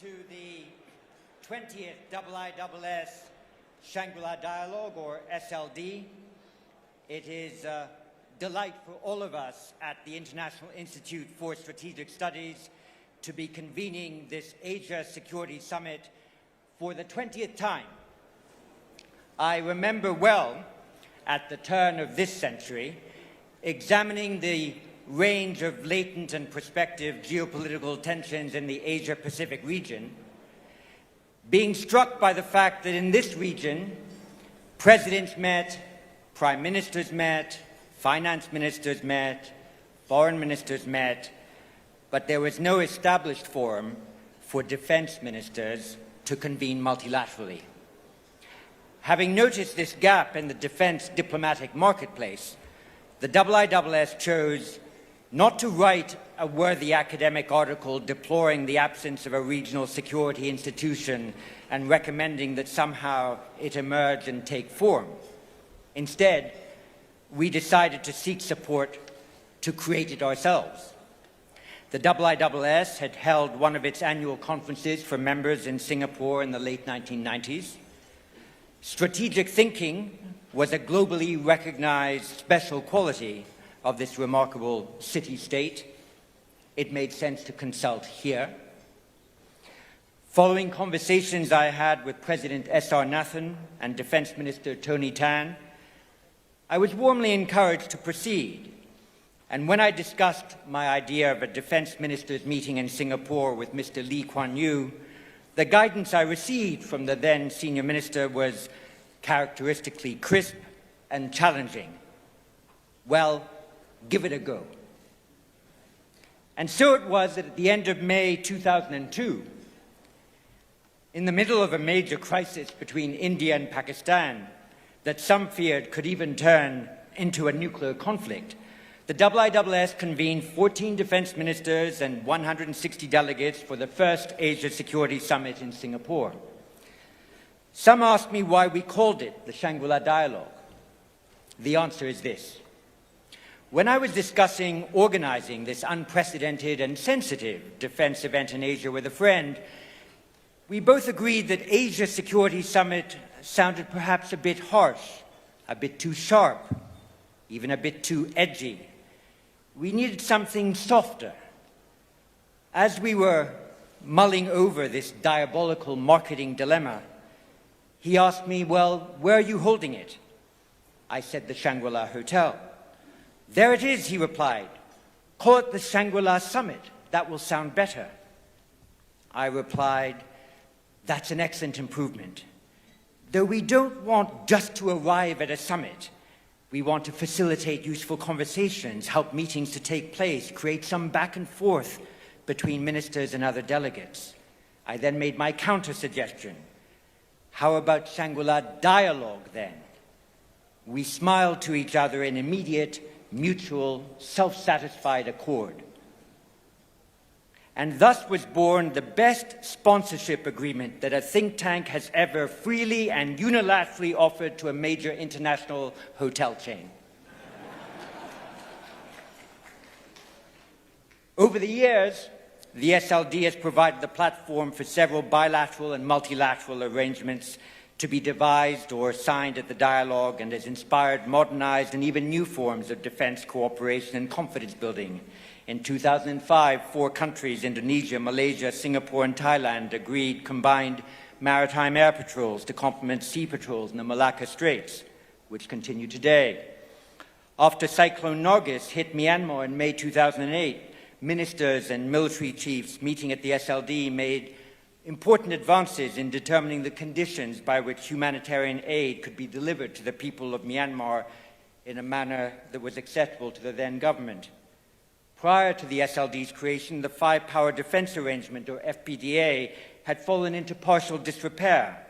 to the 20th IISS Shangri-La Dialogue, or SLD. It is a delight for all of us at the International Institute for Strategic Studies to be convening this Asia Security Summit for the 20th time. I remember well, at the turn of this century, examining the range of latent and prospective geopolitical tensions in the Asia-Pacific region, being struck by the fact that in this region, presidents met, prime ministers met, finance ministers met, foreign ministers met, but there was no established forum for defense ministers to convene multilaterally. Having noticed this gap in the defense diplomatic marketplace, the IISS chose not to write a worthy academic article deploring the absence of a regional security institution and recommending that somehow it emerge and take form. Instead, we decided to seek support to create it ourselves. The IISS had held one of its annual conferences for members in Singapore in the late 1990s. Strategic thinking was a globally recognized special quality of this remarkable city-state. It made sense to consult here. Following conversations I had with President S.R. Nathan and Defense Minister Tony Tan, I was warmly encouraged to proceed. And when I discussed my idea of a defense ministers meeting in Singapore with Mr. Lee Kuan Yew, the guidance I received from the then senior minister was characteristically crisp and challenging. Well, give it a go. And so it was that at the end of May 2002, in the middle of a major crisis between India and Pakistan that some feared could even turn into a nuclear conflict, the IISS convened 14 defense ministers and 160 delegates for the first Asia Security Summit in Singapore. Some asked me why we called it the Shangri-La Dialogue. The answer is this. When I was discussing organizing this unprecedented and sensitive defense event in Asia with a friend, we both agreed that Asia Security Summit sounded perhaps a bit harsh, a bit too sharp, even a bit too edgy. We needed something softer. As we were mulling over this diabolical marketing dilemma, he asked me, well, where are you holding it? I said the Shangri-La Hotel. There it is, he replied. Call it the Shangri-La Summit. That will sound better. I replied, that's an excellent improvement. Though we don't want just to arrive at a summit, we want to facilitate useful conversations, help meetings to take place, create some back and forth between ministers and other delegates. I then made my counter-suggestion. How about Shangri-La Dialogue then? We smiled to each other in immediate, mutual, self-satisfied accord. And thus was born the best sponsorship agreement that a think tank has ever freely and unilaterally offered to a major international hotel chain. Over the years, the SLD has provided the platform for several bilateral and multilateral arrangements to be devised or signed at the dialogue, and has inspired modernized and even new forms of defense cooperation and confidence building. In 2005, 4 countries, Indonesia, Malaysia, Singapore, and Thailand, agreed combined maritime air patrols to complement sea patrols in the Malacca Straits, which continue today. After Cyclone Nargis hit Myanmar in May 2008, ministers and military chiefs meeting at the SLD made important advances in determining the conditions by which humanitarian aid could be delivered to the people of Myanmar in a manner that was acceptable to the then government. Prior to the SLD's creation, the Five Power Defense Arrangement, or FPDA, had fallen into partial disrepair,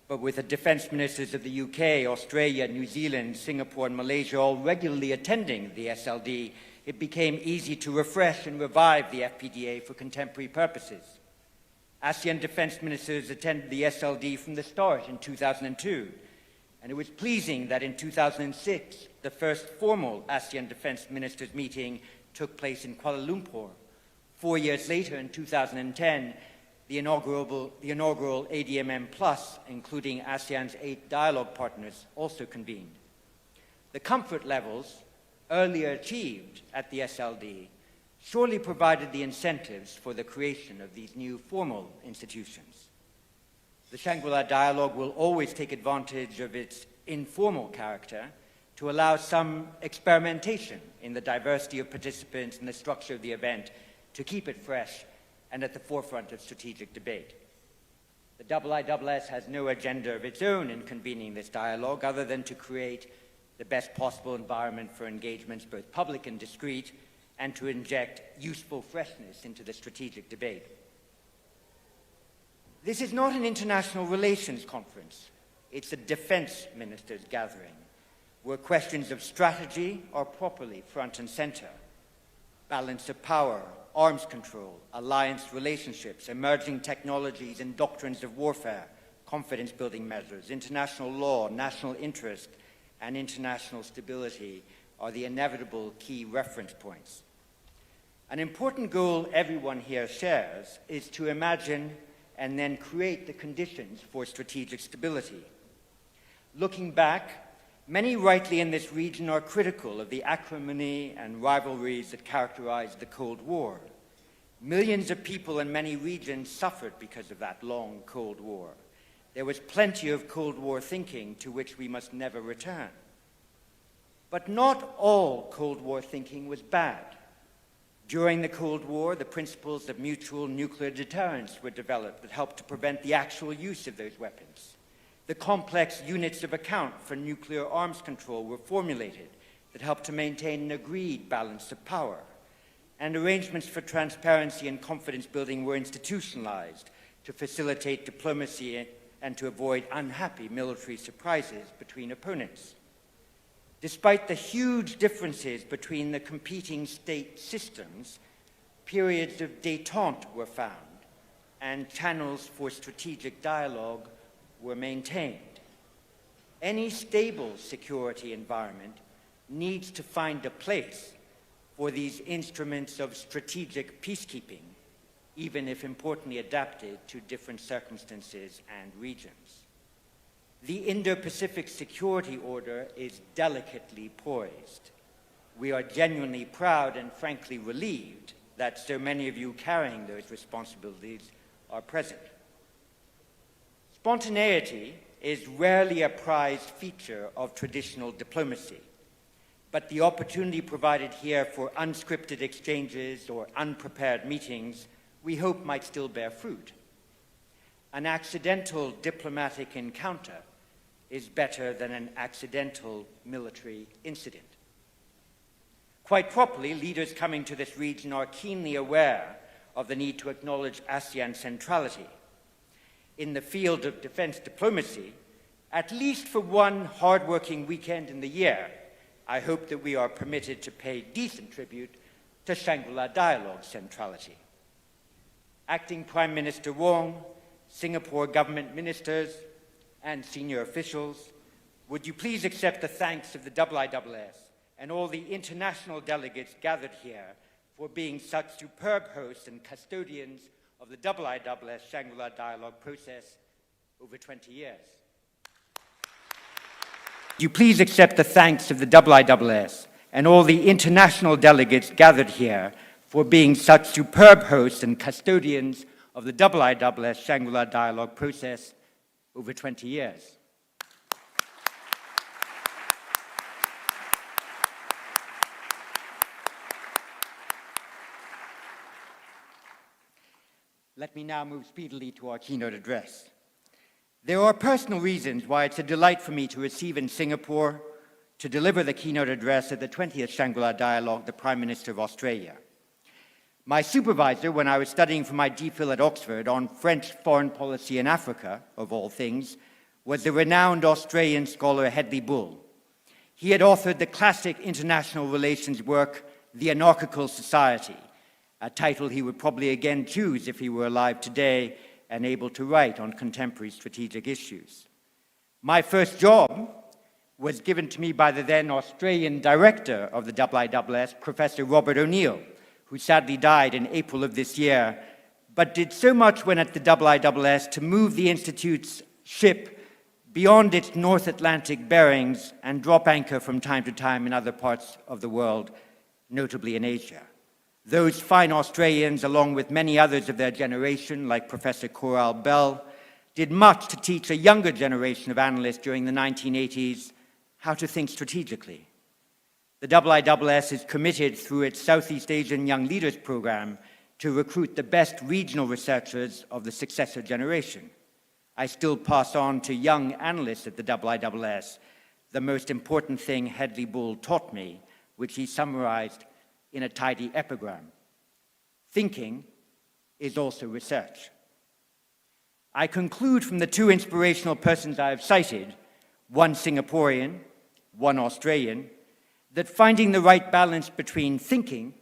but with the defense ministers of the UK, Australia, New Zealand, Singapore, and Malaysia all regularly attending the SLD, it became easy to refresh and revive the FPDA for contemporary purposes. ASEAN defense ministers attended the SLD from the start in 2002, and it was pleasing that in 2006, the first formal ASEAN defense ministers meeting took place in Kuala Lumpur. 4 years later, in 2010, the inaugural ADMM Plus, including ASEAN's 8 dialogue partners, also convened. The comfort levels earlier achieved at the SLD surely provided the incentives for the creation of these new formal institutions. The Shangri-La Dialogue will always take advantage of its informal character to allow some experimentation in the diversity of participants and the structure of the event to keep it fresh and at the forefront of strategic debate. The IISS has no agenda of its own in convening this dialogue other than to create the best possible environment for engagements, both public and discreet, and to inject useful freshness into the strategic debate. This is not an international relations conference. It's a defense ministers' gathering, where questions of strategy are properly front and center. Balance of power, arms control, alliance relationships, emerging technologies and doctrines of warfare, confidence-building measures, international law, national interest, and international stability are the inevitable key reference points. An important goal everyone here shares is to imagine and then create the conditions for strategic stability. Looking back, many rightly in this region are critical of the acrimony and rivalries that characterized the Cold War. Millions of people in many regions suffered because of that long Cold War. There was plenty of Cold War thinking to which we must never return. But not all Cold War thinking was bad. During the Cold War, the principles of mutual nuclear deterrence were developed that helped to prevent the actual use of those weapons. The complex units of account for nuclear arms control were formulated that helped to maintain an agreed balance of power. And arrangements for transparency and confidence building were institutionalized to facilitate diplomacy and to avoid unhappy military surprises between opponents. Despite the huge differences between the competing state systems, periods of détente were found and channels for strategic dialogue were maintained. Any stable security environment needs to find a place for these instruments of strategic peacekeeping, even if importantly adapted to different circumstances and regions. The Indo-Pacific Security Order is delicately poised. We are genuinely proud and frankly relieved that so many of you carrying those responsibilities are present. Spontaneity is rarely a prized feature of traditional diplomacy, but the opportunity provided here for unscripted exchanges or unprepared meetings we hope might still bear fruit. An accidental diplomatic encounter is better than an accidental military incident. Quite properly, leaders coming to this region are keenly aware of the need to acknowledge ASEAN centrality. In the field of defense diplomacy, at least for one hard-working weekend in the year, I hope that we are permitted to pay decent tribute to Shangri-La Dialogue centrality. Acting Prime Minister Wong, Singapore government ministers, and senior officials, would you please accept the thanks of the IISS and all the international delegates gathered here for being such superb hosts and custodians of the IISS Shangri-La Dialogue process over 20 years. Would you please accept the thanks of the IISS and all the international delegates gathered here for being such superb hosts and custodians of the IISS Shangri-La Dialogue process over 20 years. Let me now move speedily to our keynote address. There are personal reasons why it's a delight for me to receive in Singapore to deliver the keynote address at the 20th Shangri-La Dialogue the Prime Minister of Australia. My supervisor, when I was studying for my DPhil at Oxford on French foreign policy in Africa, of all things, was the renowned Australian scholar Hedley Bull. He had authored the classic international relations work, The Anarchical Society, a title he would probably again choose if he were alive today and able to write on contemporary strategic issues. My first job was given to me by the then Australian director of the IISS, Professor Robert O'Neill, who sadly died in April of this year, but did so much when at the IISS to move the Institute's ship beyond its North Atlantic bearings and drop anchor from time to time in other parts of the world, notably in Asia. Those fine Australians, along with many others of their generation, like Professor Coral Bell, did much to teach a younger generation of analysts during the 1980s how to think strategically. The IISS is committed through its Southeast Asian Young Leaders Program to recruit the best regional researchers of the successor generation. I still pass on to young analysts at the IISS the most important thing Hedley Bull taught me, which he summarized in a tidy epigram. Thinking is also research. I conclude from the two inspirational persons I have cited, one Singaporean, one Australian, that finding the right balance between thinking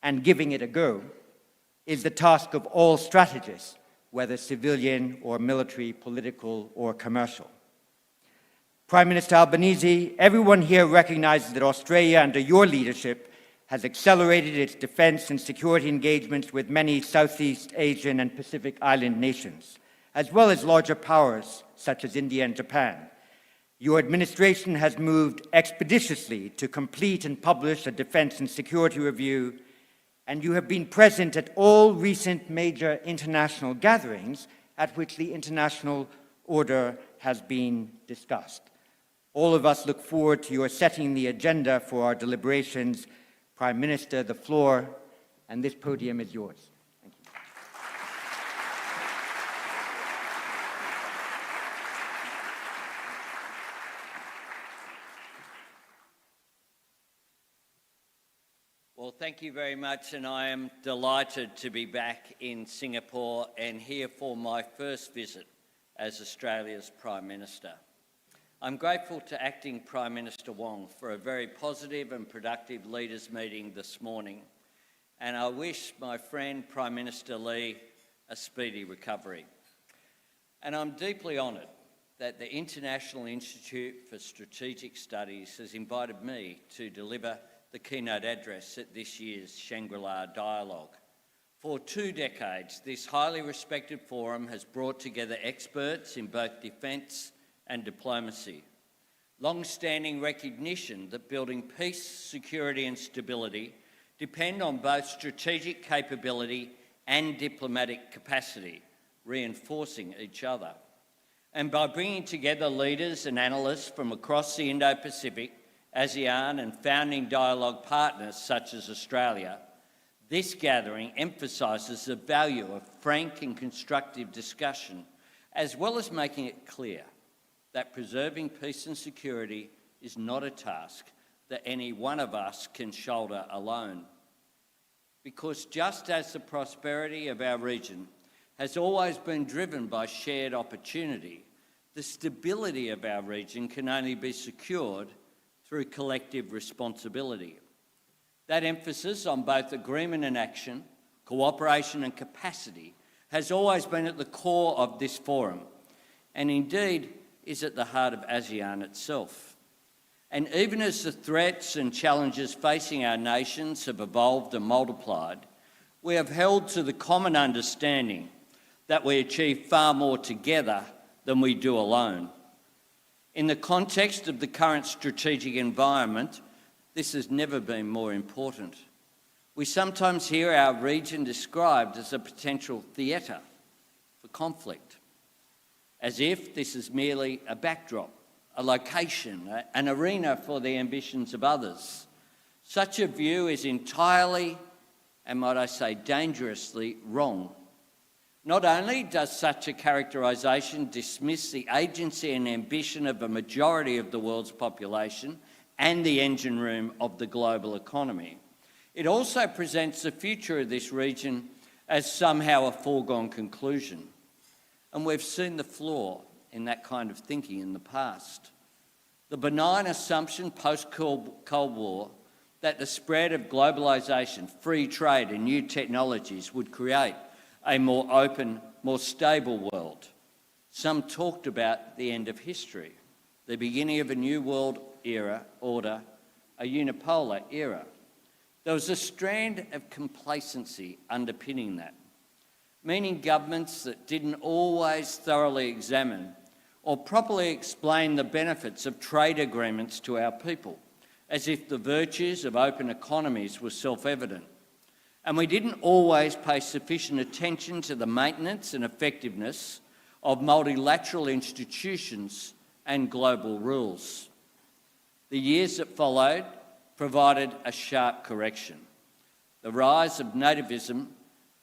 and giving it a go is the task of all strategists, whether civilian or military, political or commercial. Prime Minister Albanese, everyone here recognizes that Australia, under your leadership, has accelerated its defense and security engagements with many Southeast Asian and Pacific Island nations, as well as larger powers such as India and Japan. Your administration has moved expeditiously to complete and publish a defense and security review, and you have been present at all recent major international gatherings at which the international order has been discussed. All of us look forward to your setting the agenda for our deliberations. Prime Minister, the floor and this podium is yours. Thank you. Well, thank you very much, and I am delighted to be back in Singapore and here for my first visit as Australia's Prime Minister. I'm grateful to Acting Prime Minister Wong for a very positive and productive leaders' meeting this morning, and I wish my friend Prime Minister Lee a speedy recovery. And I'm deeply honoured that the International Institute for Strategic Studies has invited me to deliver the keynote address at this year's Shangri-La Dialogue. For 2 decades, this highly respected forum has brought together experts in both defence and diplomacy. Long-standing recognition that building peace, security and stability depend on both strategic capability and diplomatic capacity, reinforcing each other. And by bringing together leaders and analysts from across the Indo-Pacific, ASEAN and founding dialogue partners such as Australia, this gathering emphasises the value of frank and constructive discussion, as well as making it clear that preserving peace and security is not a task that any one of us can shoulder alone. Because just as the prosperity of our region has always been driven by shared opportunity, the stability of our region can only be secured through collective responsibility. That emphasis on both agreement and action, cooperation and capacity has always been at the core of this forum, and indeed is at the heart of ASEAN itself. And even as the threats and challenges facing our nations have evolved and multiplied, we have held to the common understanding that we achieve far more together than we do alone. In the context of the current strategic environment, this has never been more important. We sometimes hear our region described as a potential theatre for conflict, as if this is merely a backdrop, a location, an arena for the ambitions of others. Such a view is entirely, and might I say dangerously, wrong. Not only does such a characterisation dismiss the agency and ambition of a majority of the world's population and the engine room of the global economy, it also presents the future of this region as somehow a foregone conclusion. And we've seen the flaw in that kind of thinking in the past. The benign assumption post-Cold War that the spread of globalisation, free trade and new technologies would create a more open, more stable world. Some talked about the end of history, the beginning of a new world order, a unipolar era. There was a strand of complacency underpinning that. meaning governments that didn't always thoroughly examine or properly explain the benefits of trade agreements to our people, as if the virtues of open economies were self-evident. And we didn't always pay sufficient attention to the maintenance and effectiveness of multilateral institutions and global rules. The years that followed provided a sharp correction. The rise of nativism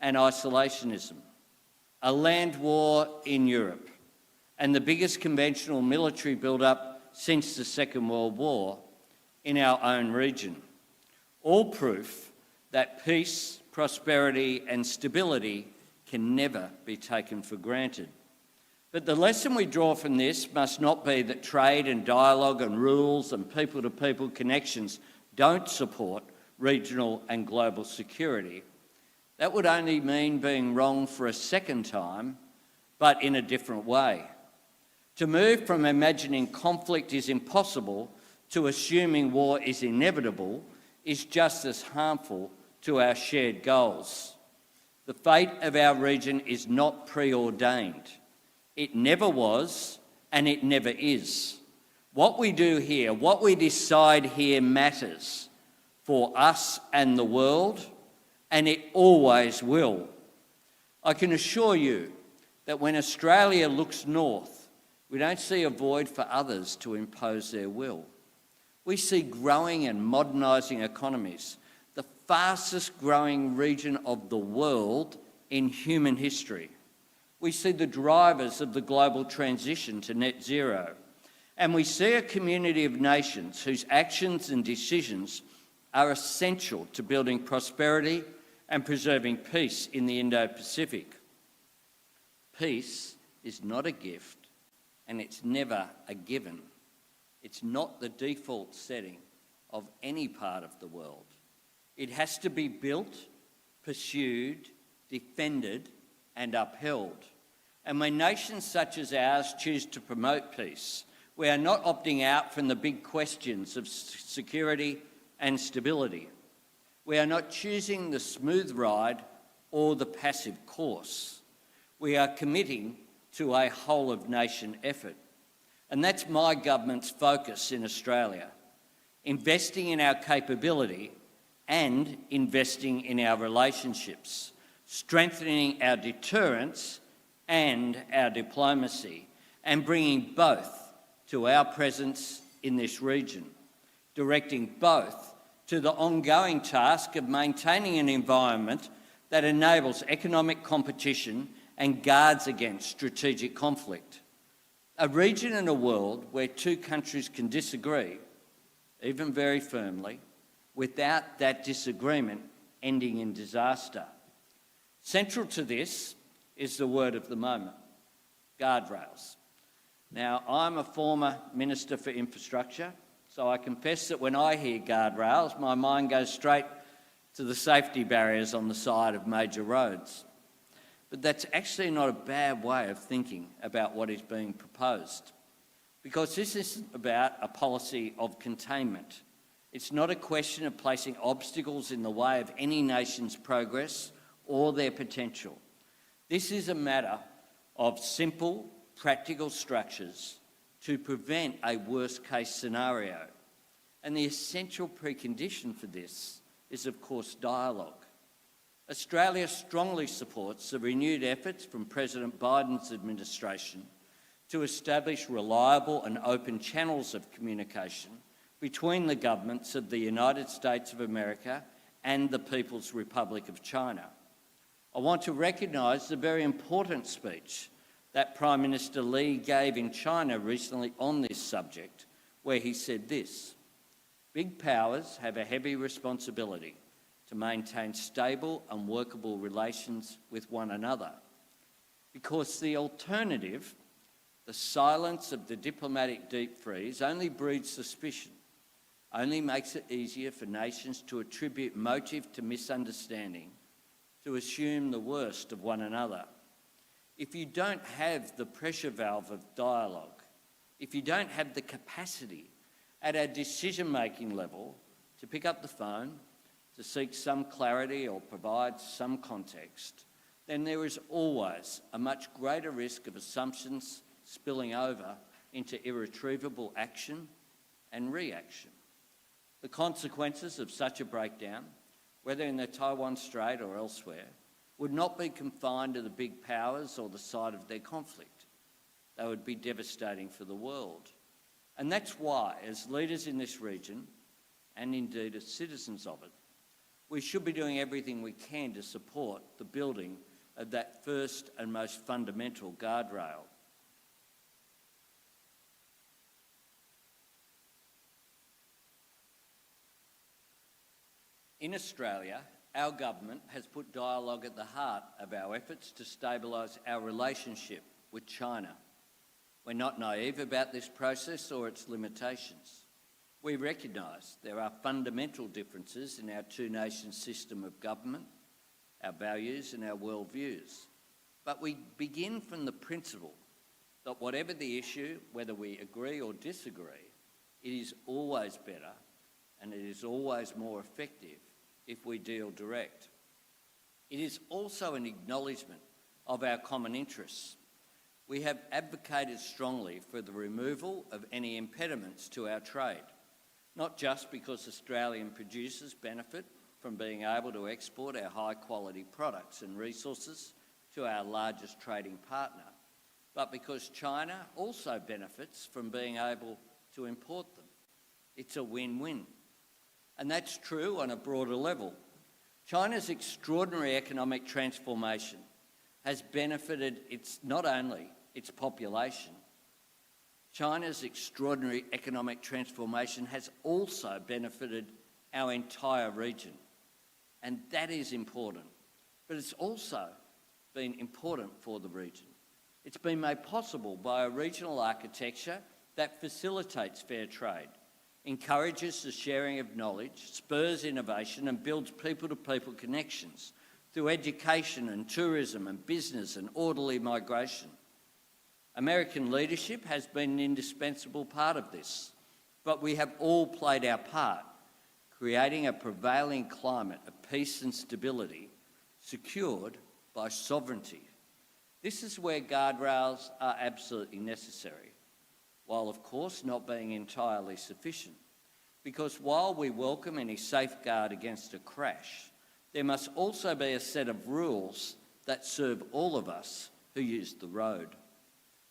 and isolationism, a land war in Europe, and the biggest conventional military build-up since the Second World War in our own region. All proof that peace, prosperity and stability can never be taken for granted. But the lesson we draw from this must not be that trade and dialogue and rules and people-to-people connections don't support regional and global security. That would only mean being wrong for a second time, but in a different way. To move from imagining conflict is impossible to assuming war is inevitable is just as harmful to our shared goals. The fate of our region is not preordained. It never was, and it never is. What we do here, what we decide here matters for us and the world, and it always will. I can assure you that when Australia looks north, we don't see a void for others to impose their will. We see growing and modernising economies, the fastest growing region of the world in human history. We see the drivers of the global transition to net zero, and we see a community of nations whose actions and decisions are essential to building prosperity and preserving peace in the Indo-Pacific. Peace is not a gift, and it's never a given. It's not the default setting of any part of the world. It has to be built, pursued, defended, and upheld. And when nations such as ours choose to promote peace, we are not opting out from the big questions of security and stability. We are not choosing the smooth ride or the passive course. We are committing to a whole-of-nation effort. And that's my government's focus in Australia, investing in our capability and investing in our relationships, strengthening our deterrence and our diplomacy, and bringing both to our presence in this region, directing both to the ongoing task of maintaining an environment that enables economic competition and guards against strategic conflict. A region and a world where two countries can disagree, even very firmly, without that disagreement ending in disaster. Central to this is the word of the moment, guardrails. Now, I'm a former Minister for Infrastructure, so I confess that when I hear guardrails, my mind goes straight to the safety barriers on the side of major roads. But that's actually not a bad way of thinking about what is being proposed, because this isn't about a policy of containment. It's not a question of placing obstacles in the way of any nation's progress or their potential. This is a matter of simple, practical structures to prevent a worst-case scenario. And the essential precondition for this is, of course, dialogue. Australia strongly supports the renewed efforts from President Biden's administration to establish reliable and open channels of communication between the governments of the United States of America and the People's Republic of China. I want to recognise the very important speech that Prime Minister Li gave in China recently on this subject, where he said this: "Big powers have a heavy responsibility to maintain stable and workable relations with one another, because the alternative, the silence of the diplomatic deep freeze, only breeds suspicion, only makes it easier for nations to attribute motive to misunderstanding, to assume the worst of one another. If you don't have the pressure valve of dialogue, if you don't have the capacity at a decision-making level to pick up the phone, to seek some clarity or provide some context, then there is always a much greater risk of assumptions spilling over into irretrievable action and reaction. The consequences of such a breakdown, whether in the Taiwan Strait or elsewhere, would not be confined to the big powers or the site of their conflict. They would be devastating for the world. And that's why, as leaders in this region, and indeed as citizens of it, we should be doing everything we can to support the building of that first and most fundamental guardrail. In Australia, our government has put dialogue at the heart of our efforts to stabilise our relationship with China. We're not naive about this process or its limitations. We recognise there are fundamental differences in our two-nation system of government, our values and our worldviews. But we begin from the principle that whatever the issue, whether we agree or disagree, it is always better and it is always more effective if we deal direct. It is also an acknowledgement of our common interests. We have advocated strongly for the removal of any impediments to our trade, not just because Australian producers benefit from being able to export our high-quality products and resources to our largest trading partner, but because China also benefits from being able to import them. It's a win-win. And that's true on a broader level. China's extraordinary economic transformation has benefited not only its population, China's extraordinary economic transformation has also benefited our entire region. And that is important. But it's also been important for the region. It's been made possible by a regional architecture that facilitates fair trade, encourages the sharing of knowledge, spurs innovation and builds people-to-people connections through education and tourism and business and orderly migration. American leadership has been an indispensable part of this, but we have all played our part, creating a prevailing climate of peace and stability secured by sovereignty. This is where guardrails are absolutely necessary, while of course not being entirely sufficient. Because while we welcome any safeguard against a crash, there must also be a set of rules that serve all of us who use the road.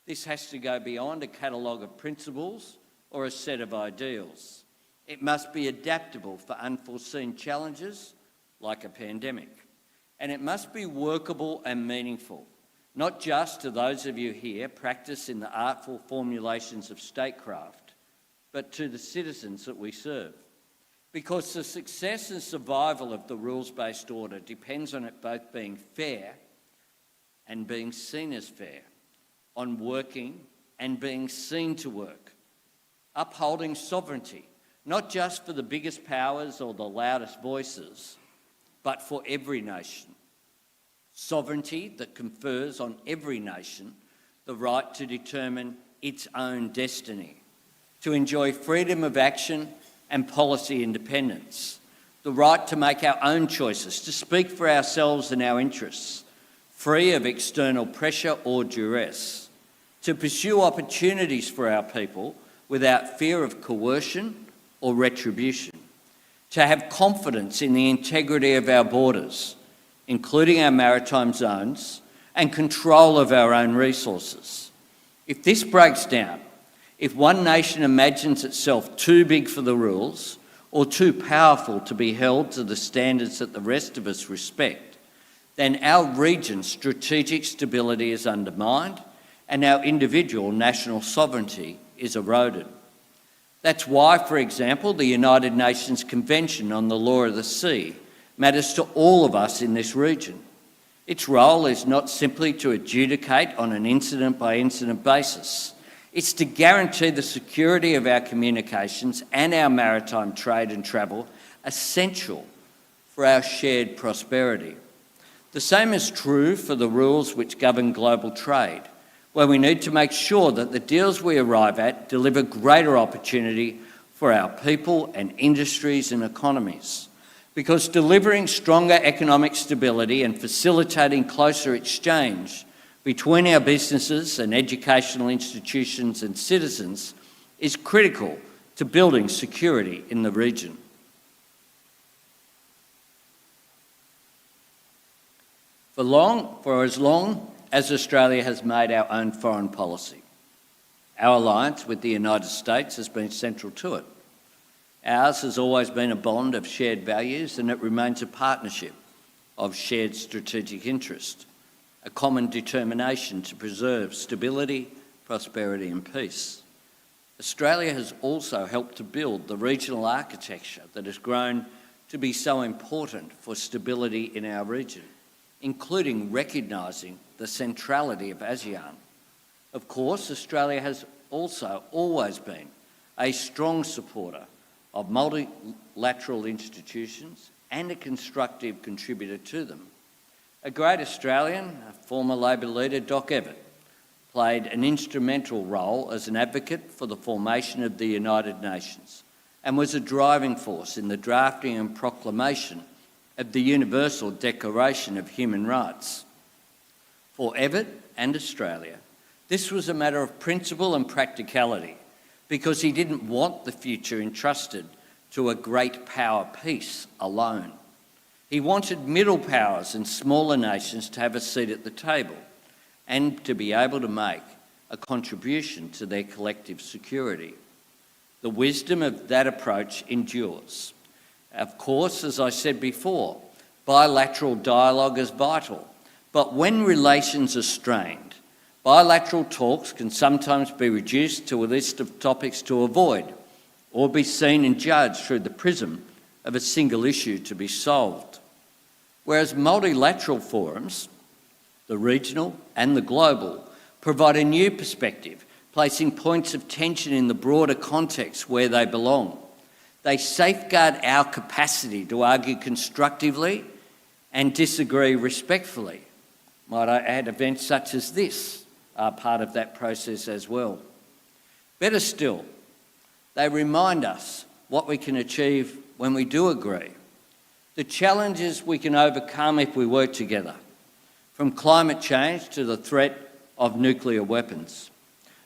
This has to go beyond a catalogue of principles or a set of ideals. It must be adaptable for unforeseen challenges like a pandemic. And it must be workable and meaningful, not just to those of you here practice in the artful formulations of statecraft, but to the citizens that we serve. Because the success and survival of the rules-based order depends on it both being fair and being seen as fair, on working and being seen to work, upholding sovereignty, not just for the biggest powers or the loudest voices, but for every nation. Sovereignty that confers on every nation the right to determine its own destiny, to enjoy freedom of action and policy independence, the right to make our own choices, to speak for ourselves and our interests, free of external pressure or duress, to pursue opportunities for our people without fear of coercion or retribution, to have confidence in the integrity of our borders, including our maritime zones, and control of our own resources. If this breaks down, if one nation imagines itself too big for the rules or too powerful to be held to the standards that the rest of us respect, then our region's strategic stability is undermined and our individual national sovereignty is eroded. That's why, for example, the United Nations Convention on the Law of the Sea matters to all of us in this region. Its role is not simply to adjudicate on an incident-by-incident basis. It's to guarantee the security of our communications and our maritime trade and travel, essential for our shared prosperity. The same is true for the rules which govern global trade, where we need to make sure that the deals we arrive at deliver greater opportunity for our people and industries and economies. because delivering stronger economic stability and facilitating closer exchange between our businesses and educational institutions and citizens is critical to building security in the region. For as long as Australia has made our own foreign policy, our alliance with the United States has been central to it. Ours has always been a bond of shared values, and it remains a partnership of shared strategic interest, a common determination to preserve stability, prosperity and peace. Australia has also helped to build the regional architecture that has grown to be so important for stability in our region, including recognising the centrality of ASEAN. Of course, Australia has also always been a strong supporter of multilateral institutions and a constructive contributor to them. A great Australian, former Labor leader Doc Evatt, played an instrumental role as an advocate for the formation of the United Nations and was a driving force in the drafting and proclamation of the Universal Declaration of Human Rights. For Evatt and Australia, this was a matter of principle and practicality, because he didn't want the future entrusted to a great power piece alone. He wanted middle powers and smaller nations to have a seat at the table and to be able to make a contribution to their collective security. The wisdom of that approach endures. Of course, as I said before, bilateral dialogue is vital, but when relations are strained, bilateral talks can sometimes be reduced to a list of topics to avoid or be seen and judged through the prism of a single issue to be solved. Whereas multilateral forums, the regional and the global, provide a new perspective, placing points of tension in the broader context where they belong. They safeguard our capacity to argue constructively and disagree respectfully. Might I add, events such as this are part of that process as well. Better still, they remind us what we can achieve when we do agree, the challenges we can overcome if we work together, from climate change to the threat of nuclear weapons.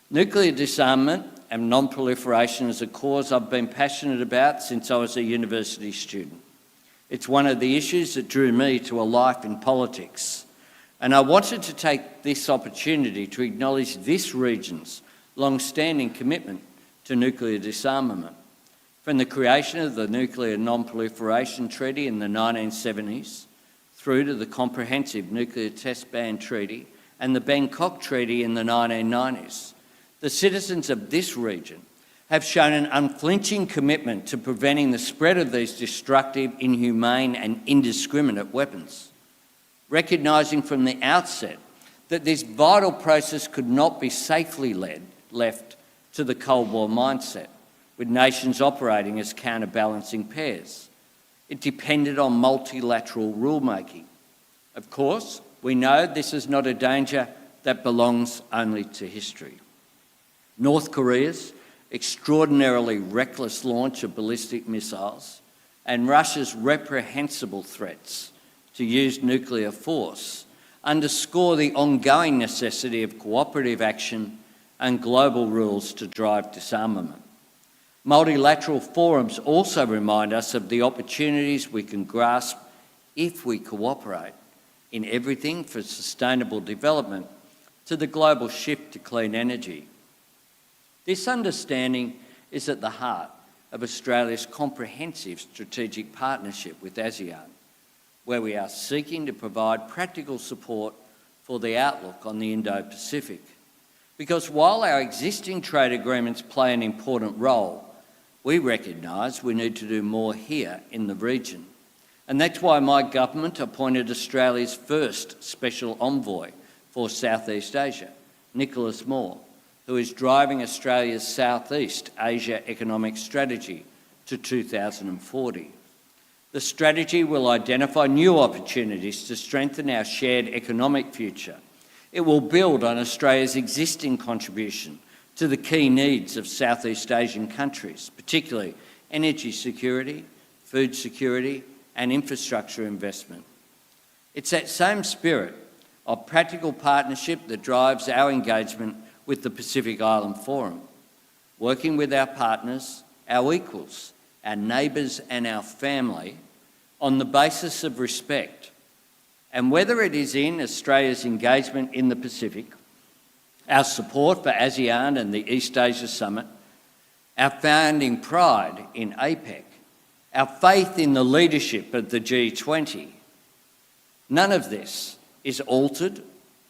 Nuclear disarmament and non-proliferation is a cause I've been passionate about since I was a university student. It's one of the issues that drew me to a life in politics. And I wanted to take this opportunity to acknowledge this region's long-standing commitment to nuclear disarmament. From the creation of the Nuclear Non-Proliferation Treaty in the 1970s, through to the Comprehensive Nuclear Test Ban Treaty and the Bangkok Treaty in the 1990s, the citizens of this region have shown an unflinching commitment to preventing the spread of these destructive, inhumane and indiscriminate weapons, recognising from the outset that this vital process could not be safely left to the Cold War mindset, with nations operating as counterbalancing pairs. It depended on multilateral rulemaking. Of course, we know this is not a danger that belongs only to history. North Korea's extraordinarily reckless launch of ballistic missiles and Russia's reprehensible threats to use nuclear force underscore the ongoing necessity of cooperative action and global rules to drive disarmament. Multilateral forums also remind us of the opportunities we can grasp if we cooperate in everything from sustainable development to the global shift to clean energy. This understanding is at the heart of Australia's comprehensive strategic partnership with ASEAN, where we are seeking to provide practical support for the outlook on the Indo-Pacific. Because while our existing trade agreements play an important role, we recognise we need to do more here in the region. And that's why my government appointed Australia's first Special Envoy for Southeast Asia, Nicholas Moore, who is driving Australia's Southeast Asia economic strategy to 2040. The strategy will identify new opportunities to strengthen our shared economic future. It will build on Australia's existing contribution to the key needs of Southeast Asian countries, particularly energy security, food security, and infrastructure investment. It's that same spirit of practical partnership that drives our engagement with the Pacific Island Forum, working with our partners, our equals, our neighbours and our family on the basis of respect. And whether it is in Australia's engagement in the Pacific, our support for ASEAN and the East Asia Summit, our founding pride in APEC, our faith in the leadership of the G20, none of this is altered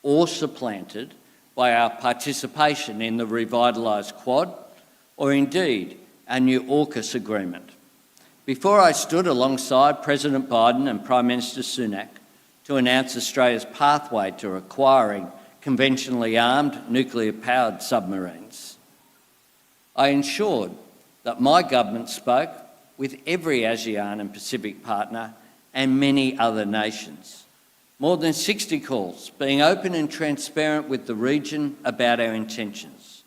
or supplanted by our participation in the revitalised Quad or indeed our new AUKUS agreement. Before I stood alongside President Biden and Prime Minister Sunak to announce Australia's pathway to acquiring conventionally armed nuclear-powered submarines, I ensured that my government spoke with every ASEAN and Pacific partner and many other nations. More than 60 calls, being open and transparent with the region about our intentions,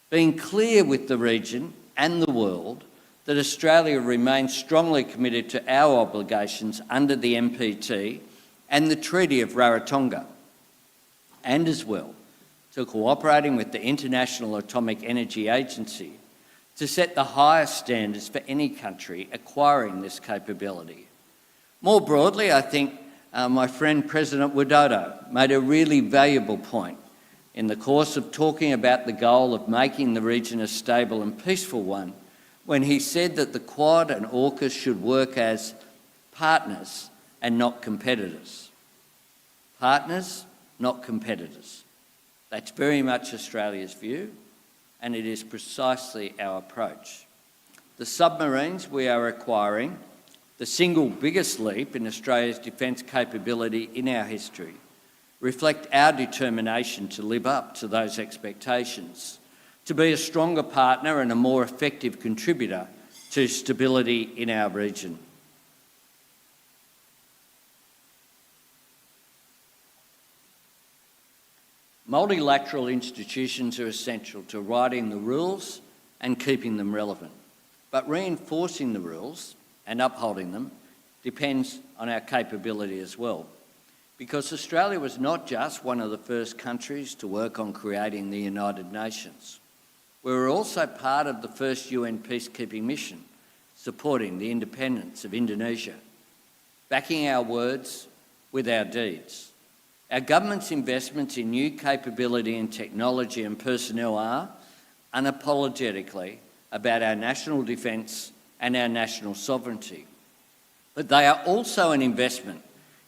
being clear with the region and the world that Australia remains strongly committed to our obligations under the NPT and the Treaty of Rarotonga, and as well to cooperating with the International Atomic Energy Agency to set the highest standards for any country acquiring this capability. More broadly, I think my friend President Widodo made a really valuable point in the course of talking about the goal of making the region a stable and peaceful one when he said that the Quad and AUKUS should work as partners and not competitors. Partners, not competitors. That's very much Australia's view, and it is precisely our approach. The submarines we are acquiring, the single biggest leap in Australia's defence capability in our history, reflect our determination to live up to those expectations, to be a stronger partner and a more effective contributor to stability in our region. Multilateral institutions are essential to writing the rules and keeping them relevant, but reinforcing the rules and upholding them depends on our capability as well. Because Australia was not just one of the first countries to work on creating the United Nations. We were also part of the first UN peacekeeping mission, supporting the independence of Indonesia, backing our words with our deeds. Our government's investments in new capability and technology and personnel are unapologetically about our national defence and our national sovereignty. But they are also an investment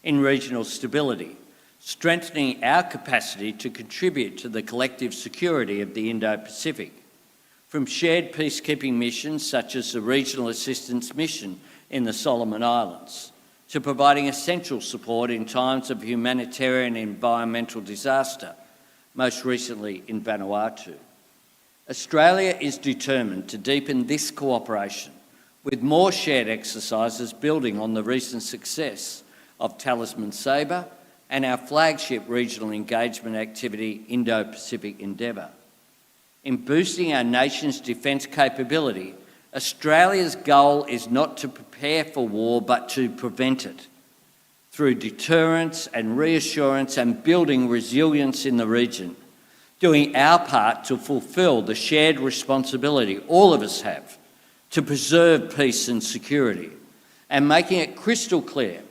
in regional stability, strengthening our capacity to contribute to the collective security of the Indo-Pacific, from shared peacekeeping missions such as the Regional Assistance Mission in the Solomon Islands, to providing essential support in times of humanitarian and environmental disaster, most recently in Vanuatu. Australia is determined to deepen this cooperation with more shared exercises building on the recent success of Talisman Sabre and our flagship regional engagement activity, Indo-Pacific Endeavour. In boosting our nation's defence capability, Australia's goal is not to prepare for war but to prevent it through deterrence and reassurance and building resilience in the region, doing our part to fulfil the shared responsibility all of us have to preserve peace and security, and making it crystal clear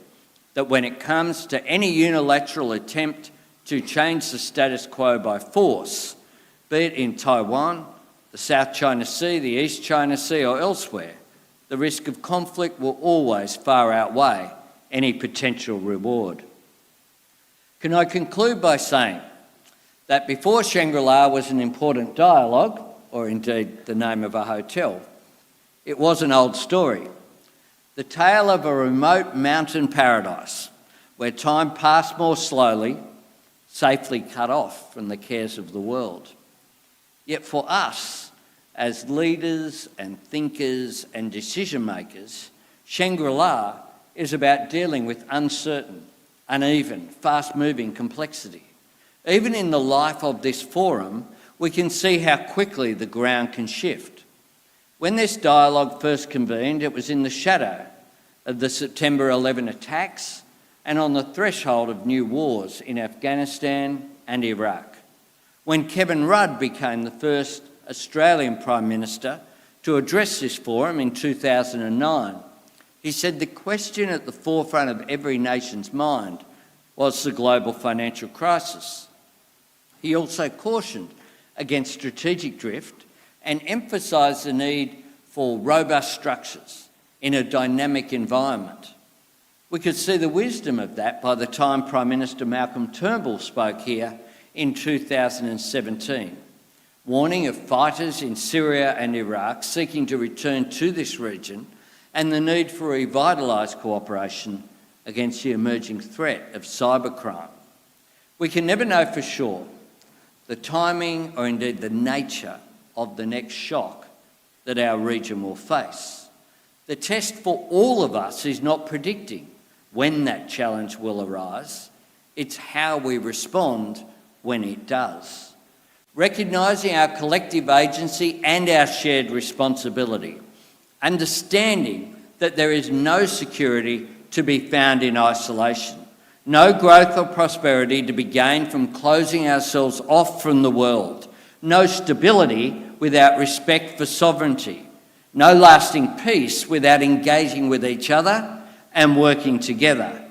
that when it comes to any unilateral attempt to change the status quo by force, be it in Taiwan, the South China Sea, the East China Sea or elsewhere, the risk of conflict will always far outweigh any potential reward. Can I conclude by saying that before Shangri-La was an important dialogue, or indeed the name of a hotel, it was an old story. The tale of a remote mountain paradise where time passed more slowly, safely cut off from the cares of the world. Yet for us, as leaders and thinkers and decision makers, Shangri-La is about dealing with uncertain, uneven, fast-moving complexity. Even in the life of this forum, we can see how quickly the ground can shift. When this dialogue first convened, it was in the shadow of the September 11 attacks and on the threshold of new wars in Afghanistan and Iraq, when Kevin Rudd became the first Australian Prime Minister to address this forum in 2009. He said the question at the forefront of every nation's mind was the global financial crisis. He also cautioned against strategic drift and emphasised the need for robust structures in a dynamic environment. We could see the wisdom of that by the time Prime Minister Malcolm Turnbull spoke here in 2017, warning of fighters in Syria and Iraq seeking to return to this region and the need for revitalised cooperation against the emerging threat of cybercrime. We can never know for sure the timing or indeed the nature of the next shock that our region will face. The test for all of us is not predicting when that challenge will arise, it's how we respond when it does. Recognising our collective agency and our shared responsibility, understanding that there is no security to be found in isolation, no growth or prosperity to be gained from closing ourselves off from the world, no stability without respect for sovereignty, no lasting peace without engaging with each other and working together.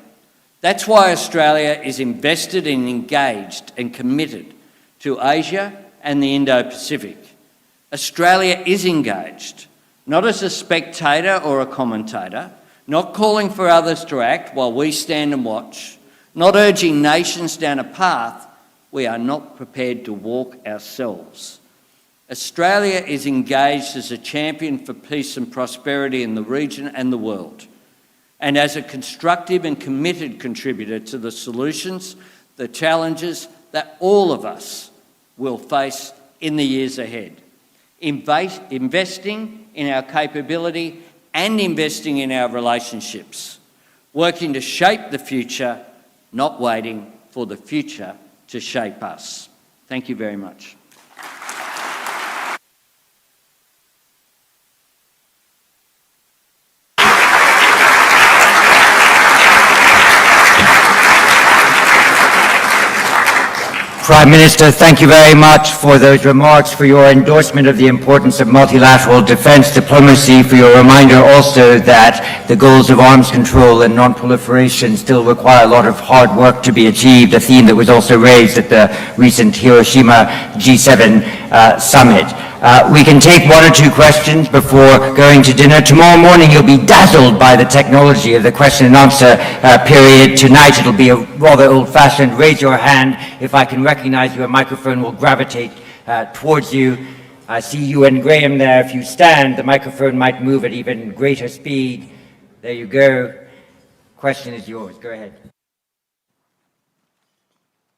That's why Australia is invested and engaged and committed to Asia and the Indo-Pacific. Australia is engaged, not as a spectator or a commentator, not calling for others to act while we stand and watch, not urging nations down a path we are not prepared to walk ourselves. Australia is engaged as a champion for peace and prosperity in the region and the world, and as a constructive and committed contributor to the solutions, the challenges that all of us will face in the years ahead. Investing in our capability and investing in our relationships, working to shape the future, not waiting for the future to shape us. Thank you very much. Prime Minister, thank you very much for those remarks, for your endorsement of the importance of multilateral defence diplomacy, for your reminder also that the goals of arms control and non-proliferation still require a lot of hard work to be achieved, a theme that was also raised at the recent Hiroshima G7 summit. We can take one or two questions before going to dinner. Tomorrow morning you'll be dazzled by the technology of the question and answer period. Tonight it'll be a rather old-fashioned raise your hand. If I can recognize you, a microphone will gravitate towards you. I see you and Graham there. If you stand, the microphone might move at even greater speed. There you go. Question is yours. Go ahead.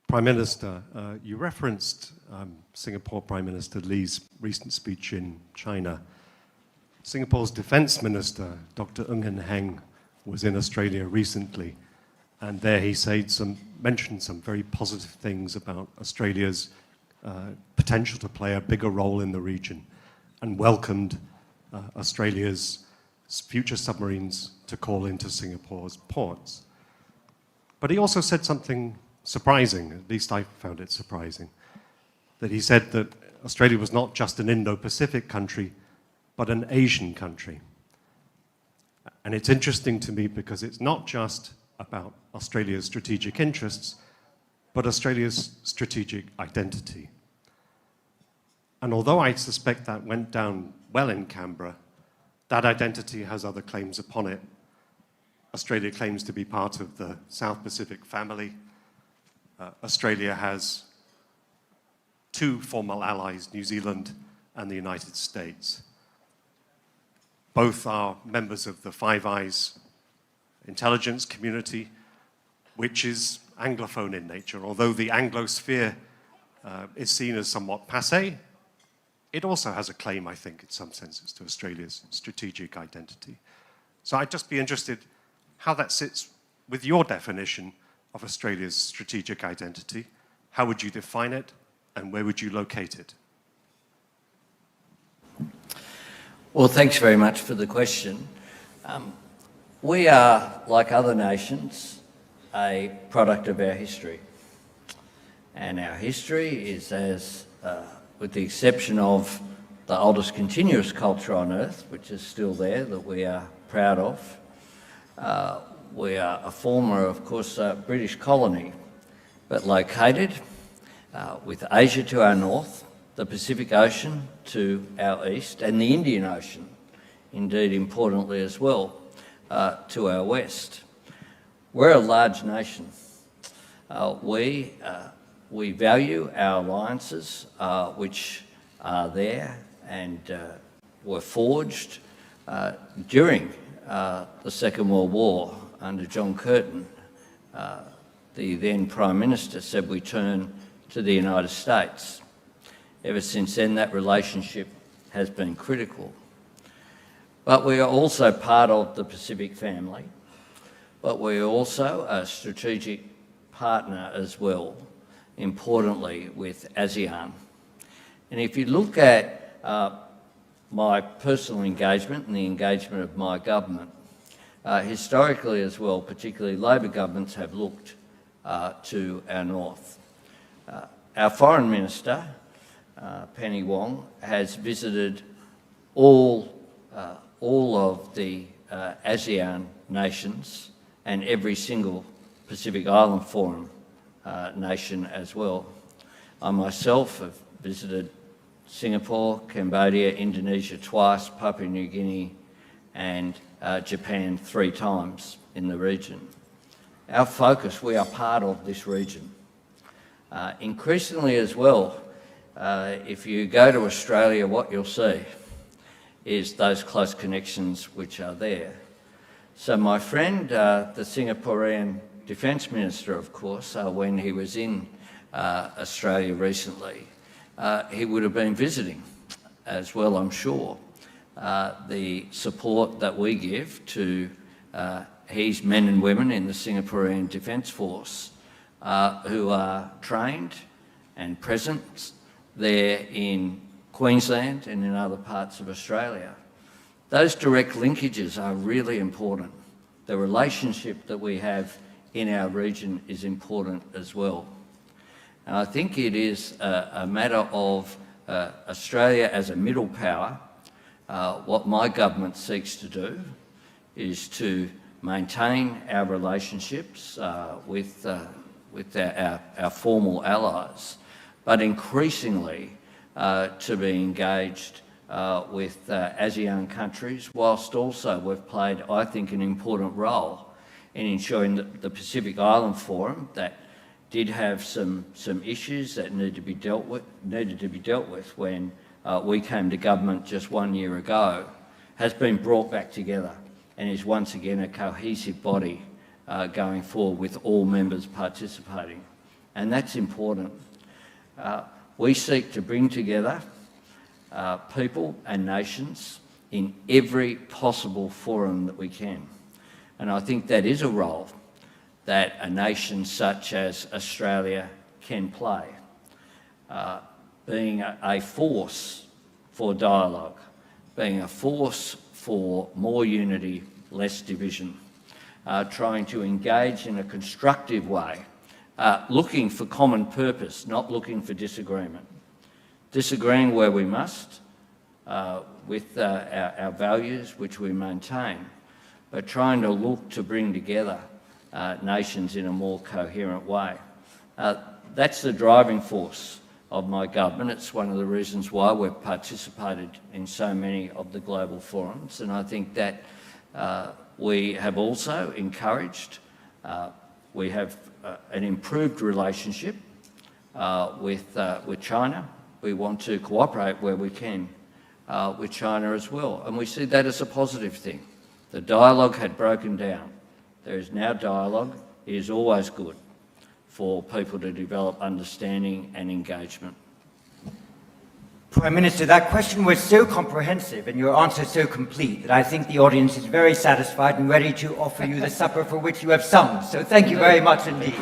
Prime Minister, you referenced Singapore Prime Minister Lee's recent speech in China. Singapore's Defence Minister, Dr. Ng Heng, was in Australia recently, and there he mentioned some very positive things about Australia's potential to play a bigger role in the region, and welcomed Australia's future submarines to call into Singapore's ports. But he also said something surprising, at least I found it surprising, that he said that Australia was not just an Indo-Pacific country, but an Asian country. And it's interesting to me because it's not just about Australia's strategic interests, but Australia's strategic identity. And although I suspect that went down well in Canberra, that identity has other claims upon it. Australia claims to be part of the South Pacific family. Australia has two formal allies, New Zealand and the United States. Both are members of the Five Eyes intelligence community, which is Anglophone in nature. Although the Anglosphere is seen as somewhat passé, it also has a claim, I think, in some senses, to Australia's strategic identity. So I'd just be interested how that sits with your definition of Australia's strategic identity. How would you define it, and where would you locate it? Well, thanks very much for the question. We are, like other nations, a product of our history. And our history is with the exception of the oldest continuous culture on earth, which is still there, that we are proud of. We are a former, of course, British colony, but located with Asia to our north, the Pacific Ocean to our east, and the Indian Ocean, indeed importantly as well, to our west. We're a large nation. We value our alliances, which are there and were forged during the Second World War under John Curtin. The then Prime Minister said we turn to the United States. Ever since then, that relationship has been critical. But we are also part of the Pacific family, but we're also a strategic partner as well, importantly with ASEAN. And if you look at my personal engagement and the engagement of my government, historically as well, particularly Labor governments have looked to our north. Our Foreign Minister, Penny Wong, has visited all of the ASEAN nations and every single Pacific Island Forum nation as well. I myself have visited Singapore, Cambodia, Indonesia twice, Papua New Guinea and Japan 3 times in the region. Our focus, we are part of this region. Increasingly as well, if you go to Australia, what you'll see is those close connections which are there. So my friend, the Singaporean Defence Minister, of course, when he was in Australia recently, he would have been visiting as well, I'm sure, the support that we give to his men and women in the Singaporean Defence Force who are trained and present there in Queensland and in other parts of Australia. Those direct linkages are really important. The relationship that we have in our region is important as well. And I think it is a matter of Australia as a middle power. What my government seeks to do is to maintain our relationships with our formal allies, but increasingly to be engaged with ASEAN countries, whilst also we've played, I think, an important role in ensuring that the Pacific Island Forum, that did have some issues that needed to be dealt with when we came to government just 1 year ago, has been brought back together and is once again a cohesive body going forward with all members participating. And that's important. We seek to bring together people and nations in every possible forum that we can. And I think that is a role that a nation such as Australia can play, being a force for dialogue, being a force for more unity, less division, trying to engage in a constructive way, looking for common purpose, not looking for disagreement. Disagreeing where we must with our values, which we maintain, but trying to look to bring together nations in a more coherent way. That's the driving force of my government. It's one of the reasons why we've participated in so many of the global forums, and I think that we have also encouraged, we have an improved relationship with China. We want to cooperate where we can with China as well, and we see that as a positive thing. The dialogue had broken down. There is now dialogue. It is always good for people to develop understanding and engagement. Prime Minister, that question was so comprehensive and your answer so complete that I think the audience is very satisfied and ready to offer you the supper for which you have sung. So thank you very much indeed.